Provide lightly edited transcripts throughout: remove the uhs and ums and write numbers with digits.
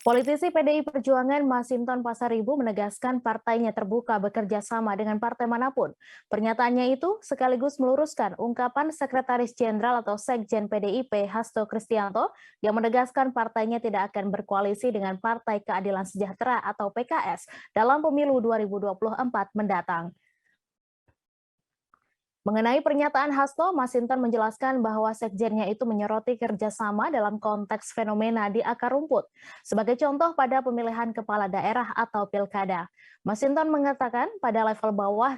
Politisi PDI Perjuangan Masinton Pasaribu menegaskan partainya terbuka bekerja sama dengan partai manapun. Pernyataannya itu sekaligus meluruskan ungkapan Sekretaris Jenderal atau Sekjen PDIP Hasto Kristianto yang menegaskan partainya tidak akan berkoalisi dengan Partai Keadilan Sejahtera atau PKS dalam pemilu 2024 mendatang. Mengenai pernyataan Hasto, Masinton menjelaskan bahwa sekjennya itu menyoroti kerjasama dalam konteks fenomena di akar rumput. Sebagai contoh pada pemilihan kepala daerah atau pilkada, Masinton mengatakan pada level bawah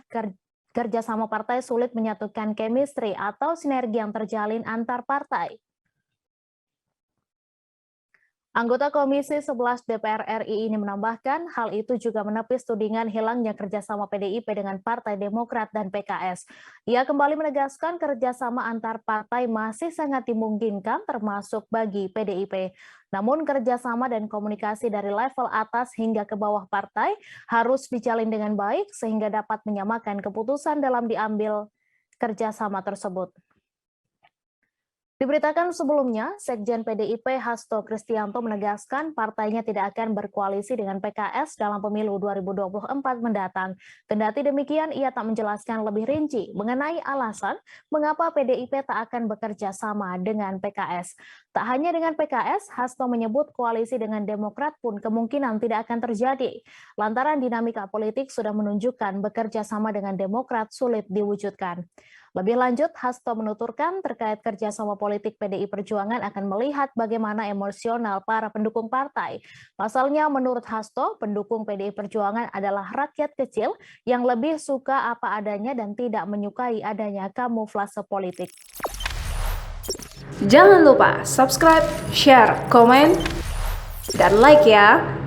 kerjasama partai sulit menyatukan chemistry atau sinergi yang terjalin antar partai. Anggota Komisi 11 DPR RI ini menambahkan hal itu juga menepis tudingan hilangnya kerjasama PDIP dengan Partai Demokrat dan PKS. Ia kembali menegaskan kerjasama antar partai masih sangat dimungkinkan termasuk bagi PDIP. Namun kerjasama dan komunikasi dari level atas hingga ke bawah partai harus dijalin dengan baik sehingga dapat menyamakan keputusan dalam diambil kerjasama tersebut. Diberitakan sebelumnya, Sekjen PDIP Hasto Kristianto menegaskan partainya tidak akan berkoalisi dengan PKS dalam pemilu 2024 mendatang. Kendati demikian, ia tak menjelaskan lebih rinci mengenai alasan mengapa PDIP tak akan bekerja sama dengan PKS. Tak hanya dengan PKS, Hasto menyebut koalisi dengan Demokrat pun kemungkinan tidak akan terjadi. Lantaran dinamika politik sudah menunjukkan bekerja sama dengan Demokrat sulit diwujudkan. Lebih lanjut, Hasto menuturkan terkait kerjasama politik PDI Perjuangan akan melihat bagaimana emosional para pendukung partai. Pasalnya, menurut Hasto, pendukung PDI Perjuangan adalah rakyat kecil yang lebih suka apa adanya dan tidak menyukai adanya kamuflase politik. Jangan lupa subscribe, share, komen, dan like ya!